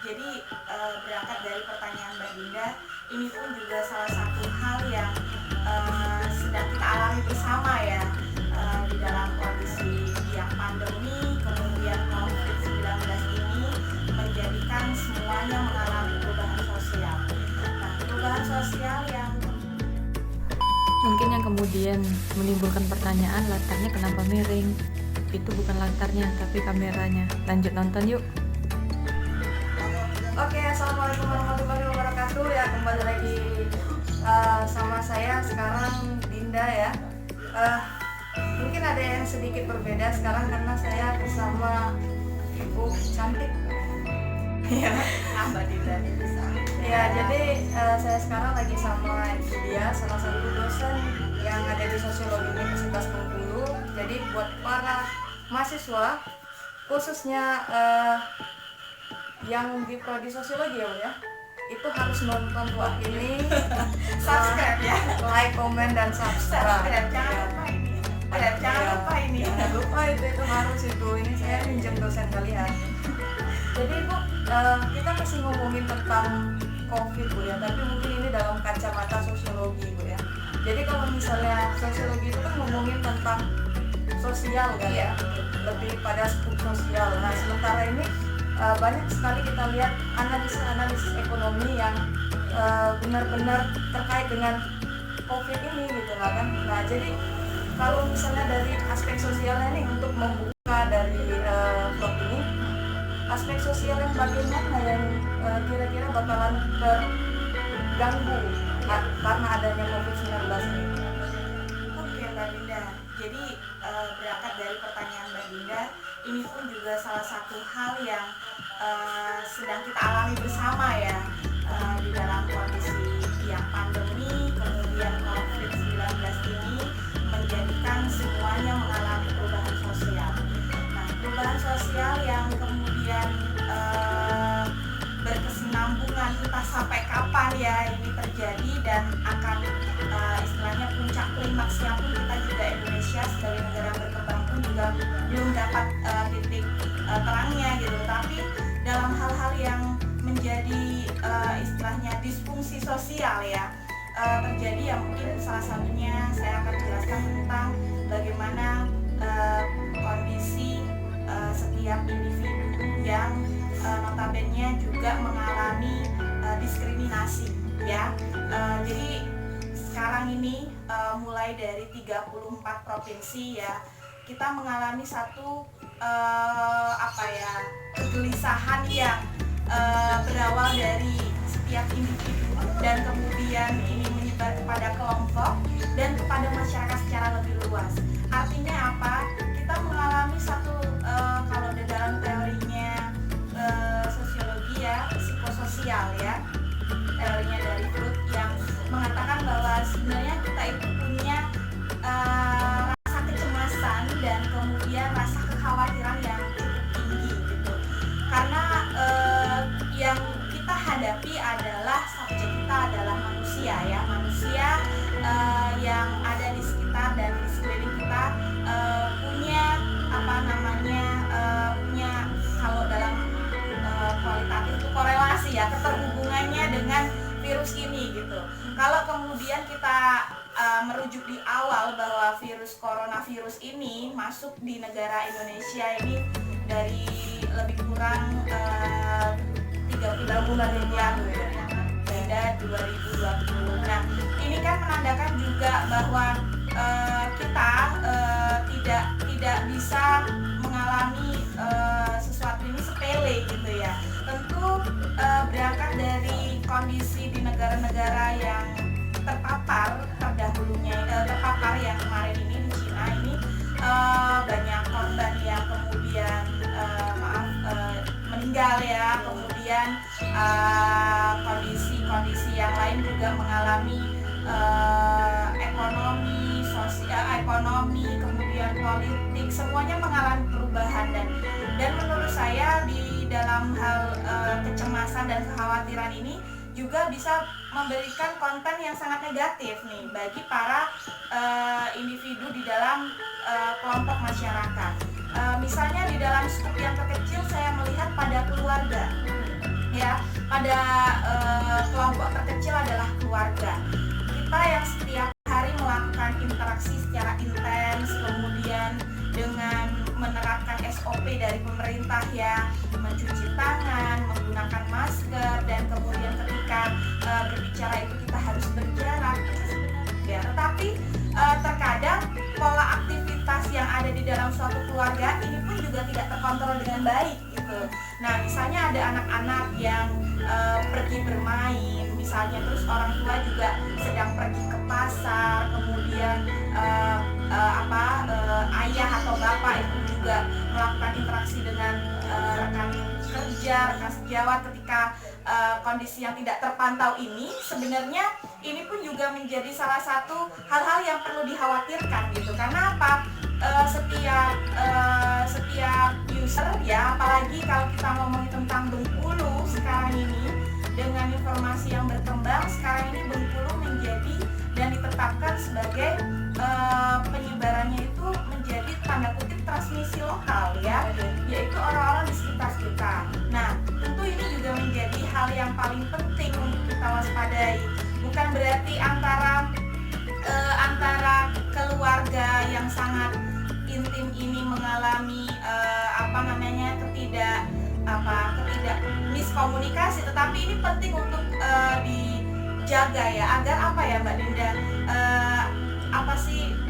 Jadi berangkat dari pertanyaan Mbak Dinda, ini pun juga salah satu hal yang sedang kita alami bersama ya, di dalam kondisi yang pandemi, kemudian COVID-19 ini menjadikan semuanya mengalami perubahan sosial. Nah, perubahan sosial yang mungkin yang kemudian menimbulkan pertanyaan, latarnya kenapa miring? Itu bukan latarnya, tapi kameranya. Lanjut nonton yuk. Oke, assalamualaikum warahmatullahi wabarakatuh. Ya, kembali lagi sama saya sekarang Dinda ya. Mungkin ada yang sedikit berbeda sekarang karena saya bersama ibu cantik. ya, Mbak Dinda bisa. Ya, jadi saya sekarang lagi sama ibu dia, salah satu dosen yang ada di Sosiologi Universitas Bengkulu. Jadi buat para mahasiswa, khususnya yang di prodi sosiologi ya Bu ya, itu harus nonton buat ini, Subscribe ya, like, komen dan subscribe. jangan lupa ini, jangan lupa ini. Jangan lupa itu harus itu. Ini saya pinjam dosen kalian. Jadi Bu, kita masih ngomongin tentang COVID Bu ya, tapi mungkin ini dalam kacamata sosiologi Bu ya. Jadi kalau misalnya sosiologi itu kan ngomongin tentang sosial kan ya, lebih pada skup sosial. Nah sementara ini banyak sekali kita lihat analisis ekonomi yang benar-benar terkait dengan COVID ini gitu lah kan. Nah jadi kalau misalnya dari aspek sosialnya nih, untuk membuka dari vlog ini, aspek sosial yang bagaimana yang kira-kira bakalan terganggu karena adanya COVID-19 ini. Oke Mbak Dinda, jadi berangkat dari pertanyaan Mbak Dinda, ini pun juga salah satu hal yang sedang kita alami bersama ya, di dalam kondisi yang pandemi, kemudian COVID-19 ini menjadikan semuanya mengalami perubahan sosial. Nah, perubahan sosial yang kemudian berkesinambungan entah sampai kapan ya ini terjadi, dan akan istilahnya puncak klimaksnya pun kita juga Indonesia sebagai negara berkembang pun juga belum dapat titik terangnya gitu. Tapi dalam hal-hal yang menjadi istilahnya disfungsi sosial ya terjadi, yang mungkin salah satunya saya akan jelaskan tentang bagaimana kondisi setiap individu yang notabene juga mengalami diskriminasi ya. Jadi sekarang ini mulai dari 34 provinsi ya, kita mengalami satu kegelisahan yang berawal dari setiap individu dan kemudian ini menyebar kepada kelompok dan kepada masyarakat secara lebih luas. Artinya apa? Kita mengalami satu kalau di dalam teorinya sosiologi ya, psikososial ya, teorinya dari Freud yang mengatakan bahwa sebenarnya kita itu punya rasa kecemasan dan kemudian rasa kekhawatiran yang cukup tinggi gitu, karena yang kita hadapi adalah subjek kita adalah manusia ya, manusia yang ada di sekitar dan di sekeliling kita punya punya kalau dalam kualitatif itu korelasi ya, keterhubungannya dengan virus ini gitu. Kalau kemudian kita merujuk di awal bahwa virus coronavirus ini masuk di negara Indonesia ini dari lebih kurang 3 bulan yang lalu ya, pada 2020. Nah, ini kan menandakan juga bahwa kita tidak bisa mengalami sesuatu ini sepele gitu ya. Tentu berangkat dari kondisi di negara-negara yang terpapar yang kemarin ini di Cina ini, banyak korban yang kemudian meninggal ya, kemudian kondisi yang lain juga mengalami ekonomi, kemudian politik, semuanya mengalami perubahan, dan menurut saya di dalam hal kecemasan dan kekhawatiran ini juga bisa memberikan konten yang sangat negatif nih bagi para individu di dalam kelompok masyarakat. Misalnya di dalam skup yang terkecil saya melihat pada keluarga ya pada kelompok terkecil adalah keluarga. Kita yang setiap hari melakukan interaksi secara intens, kemudian dengan menerapkan SOP dari pemerintah ya, mencuci tangan, menggunakan masker, dan kemudian ketika berbicara itu kita harus berjarak ya. Tetapi terkadang pola aktivitas yang ada di dalam suatu keluarga ini pun juga tidak terkontrol dengan baik gitu. Nah, misalnya ada anak-anak yang pergi bermain misalnya, terus orang tua juga sedang pergi ke pasar, kemudian ayah atau bapak itu juga melakukan interaksi dengan rekan kerja, rekan sejawat ketika kondisi yang tidak terpantau ini, sebenarnya ini pun juga menjadi salah satu hal-hal yang perlu dikhawatirkan gitu. Karena apa? Setiap user ya, apalagi kalau kita ngomongin tentang Bengkulu sekarang ini, dengan informasi yang berkembang sekarang ini Bengkulu menjadi dan ditetapkan sebagai penyebarannya itu menjadi tanda kutip transmisi lokal ya, yaitu orang-orang di sekitar kita. Nah, tentu ini juga menjadi hal yang paling penting untuk kita waspadai. Bukan berarti antara keluarga yang sangat intim ini mengalami ketidak miskomunikasi, tetapi ini penting untuk dijaga ya, agar apa ya Mbak Dinda,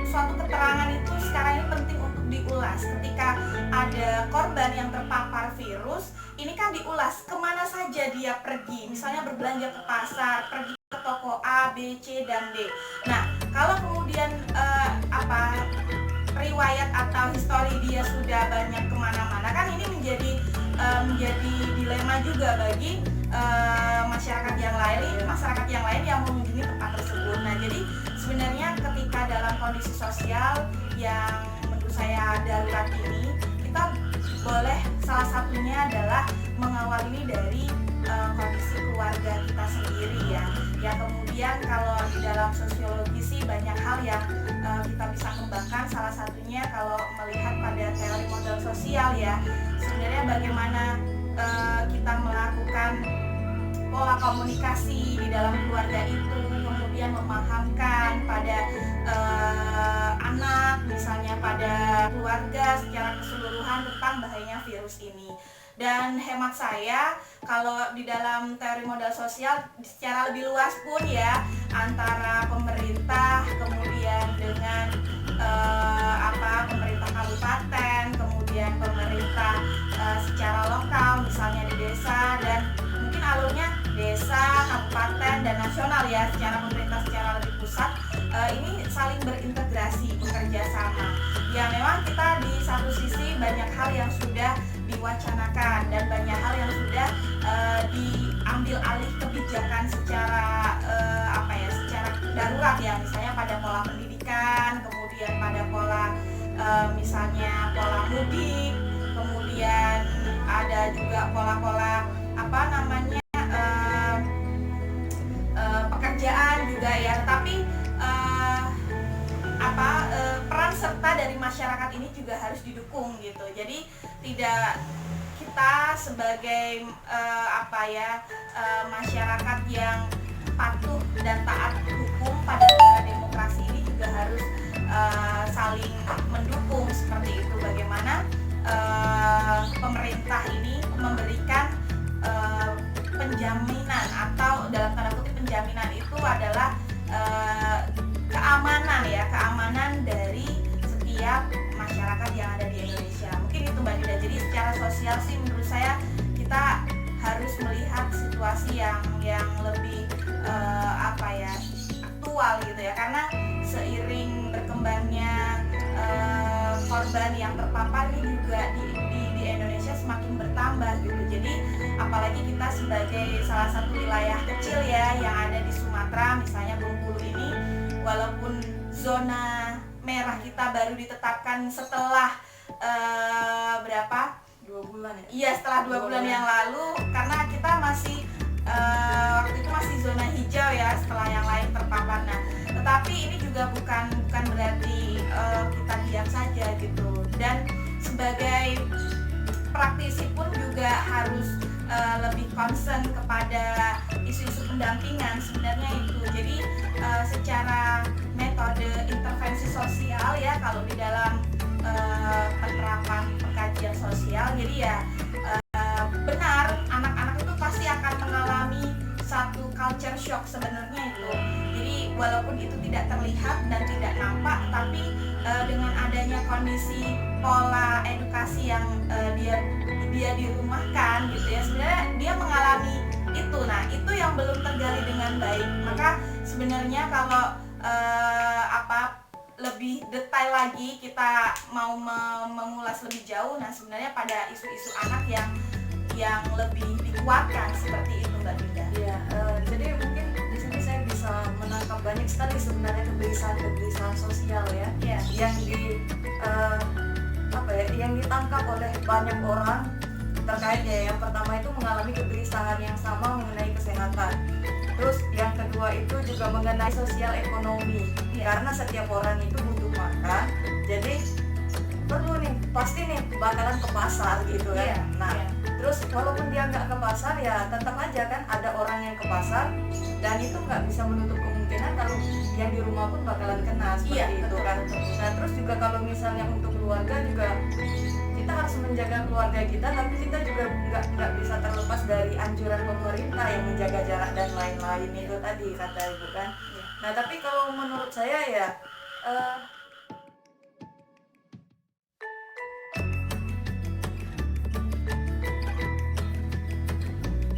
suatu keterangan itu sekarang ini penting untuk diulas. Ketika ada korban yang terpapar virus, ini kan diulas kemana saja dia pergi, misalnya berbelanja ke pasar, pergi ke toko A, B, C, dan D. Nah, kalau kemudian riwayat atau histori dia sudah banyak kemana-mana, kan ini menjadi dilema juga bagi masyarakat yang lain yang mengunjungi tempat tersebut. Nah, jadi sebenarnya ketika dalam kondisi sosial yang menurut saya darurat ini, kita boleh salah satunya adalah mengawal ini dari kondisi keluarga kita sendiri ya. Ya, kemudian kalau di dalam sosiologi sih banyak hal yang kita bisa kembangkan. Salah satunya kalau melihat pada teori model sosial ya, sebenarnya bagaimana kita melakukan pola komunikasi di dalam keluarga itu, kemudian memahamkan pada anak, misalnya pada keluarga secara keseluruhan tentang bahayanya virus ini. Dan hemat saya, kalau di dalam teori modal sosial secara lebih luas pun ya, antara pemerintah kemudian dengan pemerintah kabupaten, kemudian pemerintah secara lokal misalnya di desa, dan mungkin alurnya desa, kabupaten, dan nasional ya, secara pemerintah secara lebih pusat, ini saling berintegrasi, bekerja sama. Ya, memang kita di satu sisi banyak hal yang sudah diwacanakan dan banyak hal yang sudah diambil alih kebijakan secara secara darurat ya, misalnya pada pola pendidikan, kemudian pada pola misalnya pola mudik, kemudian ada juga pola-pola pekerjaan juga ya. Tapi peran serta dari masyarakat ini juga harus didukung gitu. Jadi tidak kita sebagai masyarakat yang patuh dan taat hukum pada negara demokrasi ini juga harus saling mendukung seperti itu. Bagaimana pemerintah ini memberikan penjaminan, atau dalam tanda kutip penjaminan itu adalah keamanan dari setiap masyarakat yang ada di Indonesia. Mungkin itu Mbak Dida. Jadi secara sosial sih menurut saya kita harus melihat situasi yang lebih aktual gitu ya, karena seiring berkembangnya korban yang terpapar ini juga di Indonesia semakin bertambah gitu. Jadi apalagi kita sebagai salah satu wilayah kecil ya yang ada di Sumatera, misalnya Bengkulu ini, walaupun zona merah kita baru ditetapkan setelah 2 bulan ya? Iya, setelah 2 bulan yang lalu, karena kita masih waktu itu masih zona hijau ya setelah yang lain terpapar. Nah, tetapi ini juga bukan berarti kita diam saja gitu. Dan sebagai praktisi pun juga harus lebih concern kepada isu-isu pendampingan sebenarnya itu. Jadi secara metode intervensi sosial ya, kalau di dalam penerapan pengkajian sosial, jadi ya benar, anak-anak itu pasti akan mengalami satu culture shock sebenarnya itu. Jadi walaupun itu tidak terlihat dan tidak nampak, tapi dengan adanya kondisi pola edukasi yang dia dirumahkan gitu ya, sebenarnya dia mengalami itu. Nah, itu yang belum tergali dengan baik. Maka sebenarnya kalau lebih detail lagi kita mau mengulas lebih jauh, nah sebenarnya pada isu-isu anak yang lebih dikuatkan seperti itu, Mbak Dinda. Iya, jadi mungkin di sini saya bisa menangkap banyak sekali sebenarnya kegelisahan sosial ya, yang yang ditangkap oleh banyak orang terkait ya. Yang pertama itu mengalami kegelisahan yang sama mengenai kesehatan. Terus yang kedua itu juga mengenai sosial ekonomi, karena setiap orang itu butuh makan, jadi perlu nih, pasti nih bakalan ke pasar gitu kan. Terus walaupun dia nggak ke pasar ya tetap aja kan ada orang yang ke pasar, dan itu nggak bisa menutup kemungkinan kalau yang di rumah pun bakalan kena seperti itu kan. Nah terus juga kalau misalnya untuk keluarga juga, kita harus menjaga keluarga kita, tapi kita juga nggak bisa terlepas dari anjuran pemerintah yang menjaga jarak dan lain-lain itu tadi kata Ibu kan. Nah tapi kalau menurut saya ya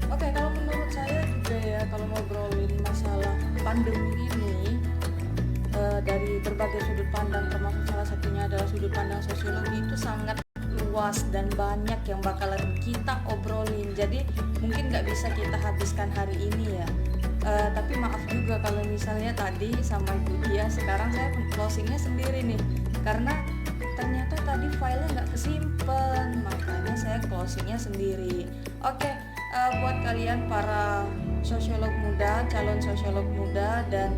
Oke, kalau menurut saya juga ya, kalau ngobrolin masalah pandemi ini dari berbagai sudut pandang, termasuk salah satunya adalah sudut pandang sosiologi, itu sangat luas dan banyak yang bakalan kita obrolin. Jadi mungkin nggak bisa kita habiskan hari ini ya. Tapi maaf juga kalau misalnya tadi sama Ibu Dia, sekarang saya closingnya sendiri nih, karena ternyata tadi filenya nggak kesimpan, makanya saya closingnya sendiri. Oke. Buat kalian para sosiolog muda, calon sosiolog muda, dan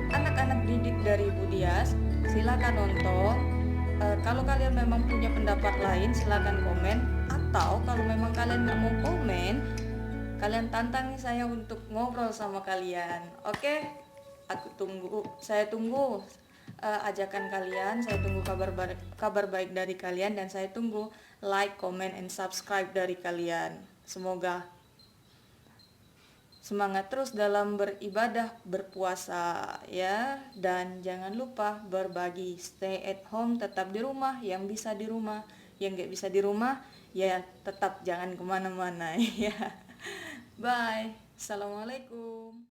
anak-anak didik dari Bu Dias, silakan nonton. Kalau kalian memang punya pendapat lain, silakan komen. Atau kalau memang kalian nggak mau komen, kalian tantang saya untuk ngobrol sama kalian. Oke? Saya tunggu ajakan kalian, saya tunggu kabar baik dari kalian, dan saya tunggu like, comment, and subscribe dari kalian. Semoga semangat terus dalam beribadah, berpuasa ya, dan jangan lupa berbagi. Stay at home, tetap di rumah. Yang bisa di rumah, yang gak bisa di rumah ya tetap jangan kemana-mana ya. Bye. Assalamualaikum.